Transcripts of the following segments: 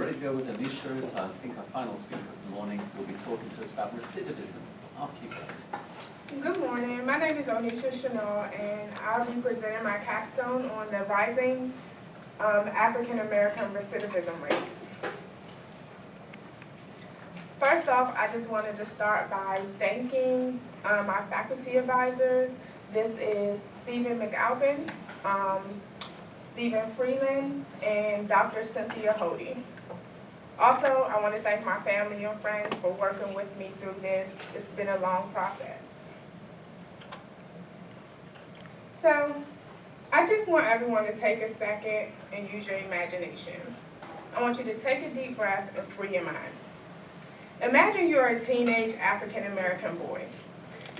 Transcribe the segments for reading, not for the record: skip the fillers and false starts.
ready to go with Oniesha, as I think our final speaker of the morning will be talking to us about recidivism. After you go. Good morning. My name is Oniesha Shinault, and I'll be presenting my capstone on the rising African American recidivism rate. First off, I just wanted to start by thanking my faculty advisors. This is Stephen McAlpin, Stephen Freeland, and Dr. Cynthia Hody. Also, I want to thank my family and friends for working with me through this. It's been a long process. So, I just want everyone to take a second and use your imagination. I want you to take a deep breath and free your mind. Imagine you're a teenage African American boy.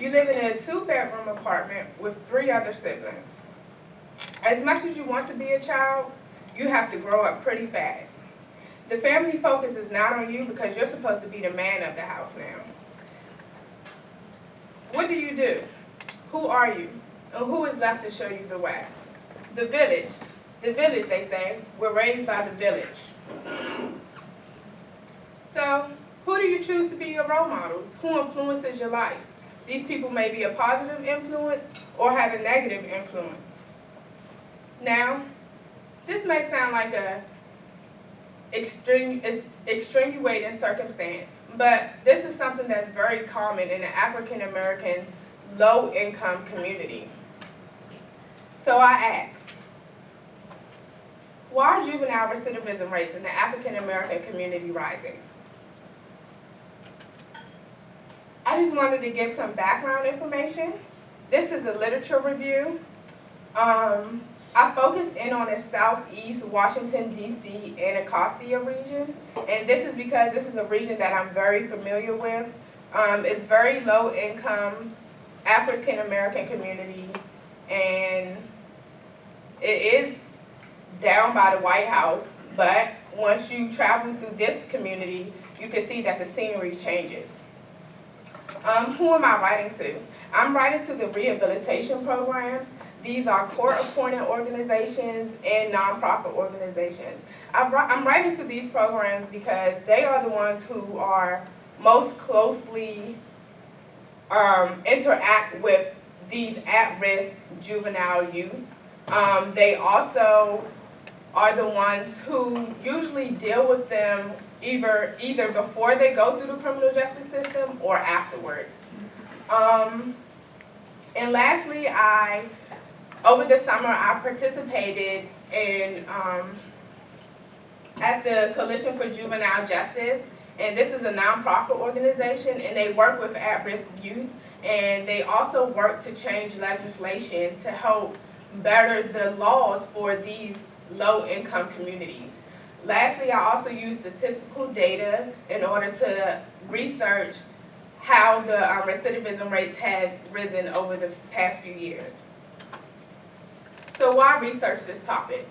You live in a 2-bedroom apartment with 3 other siblings. As much as you want to be a child, you have to grow up pretty fast. The family focus is not on you because you're supposed to be the man of the house now. What do? Who are you? And who is left to show you the way? The village. The village, they say. We're raised by the village. So, who do you choose to be your role models? Who influences your life? These people may be a positive influence or have a negative influence. Now, this may sound like a extenuating circumstance, but this is something that's very common in the African American low-income community. So I ask, why are juvenile recidivism rates in the African American community rising? I just wanted to give some background information. This is a literature review. I focus in on the Southeast Washington, D.C. and Anacostia region. And this is because this is a region that I'm very familiar with. It's very low income, African American community, and it is down by the White House, but once you travel through this community, you can see that the scenery changes. Who am I writing to? I'm writing to the rehabilitation programs. These are court-appointed organizations and nonprofit organizations. I'm writing to these programs because they are the ones who are most closely interact with these at-risk juvenile youth. They also are the ones who usually deal with them either before they go through the criminal justice system or afterwards. And lastly, over the summer, I participated in at the Coalition for Juvenile Justice, and this is a nonprofit organization, and they work with at-risk youth, and they also work to change legislation to help better the laws for these low-income communities. Lastly, I also use statistical data in order to research how the recidivism rates has risen over the past few years. So why research this topic?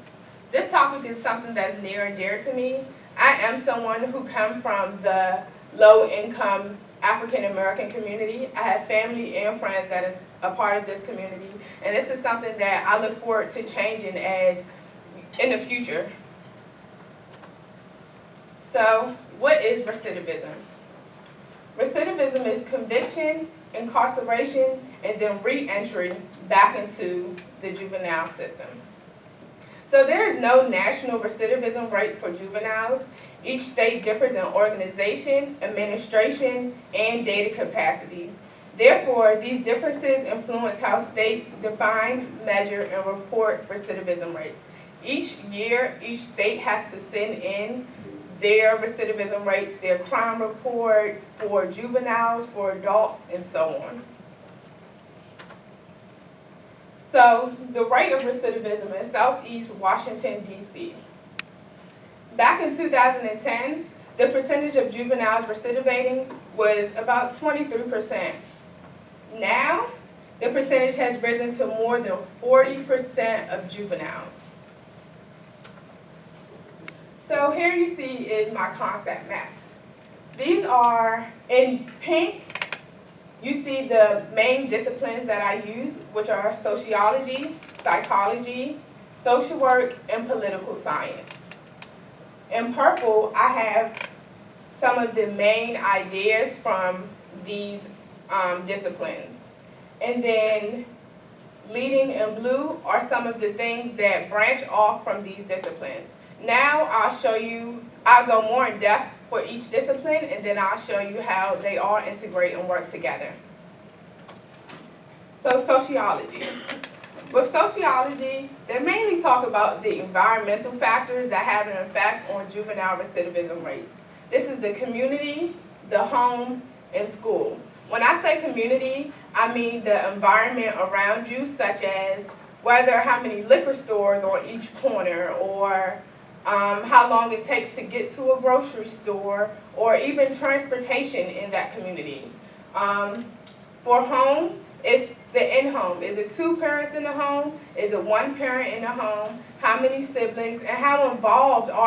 This topic is something that's near and dear to me. I am someone who comes from the low-income African American community. I have family and friends that is a part of this community, and this is something that I look forward to changing as in the future. So, what is recidivism? Recidivism is conviction, incarceration, and then re-entry back into the juvenile system. So there is no national recidivism rate for juveniles. Each state differs in organization, administration, and data capacity. Therefore, these differences influence how states define, measure, and report recidivism rates. Each year, each state has to send in their recidivism rates, their crime reports for juveniles, for adults, and so on. So, the rate of recidivism in Southeast Washington, D.C. Back in 2010, the percentage of juveniles recidivating was about 23%. Now, the percentage has risen to more than 40% of juveniles. So here you see is my concept map. These are in pink. You see the main disciplines that I use, which are sociology, psychology, social work, and political science. In purple, I have some of the main ideas from these disciplines. And then leading in blue are some of the things that branch off from these disciplines. Now I'll go more in depth for each discipline, and then I'll show you how they all integrate and work together. So sociology. With sociology, they mainly talk about the environmental factors that have an effect on juvenile recidivism rates. This is the community, the home, and school. When I say community, I mean the environment around you, such as how many liquor stores on each corner, or how long it takes to get to a grocery store, or even transportation in that community. For home, it's the in-home. Is it 2 parents in the home? Is it 1 parent in the home? How many siblings? And how involved are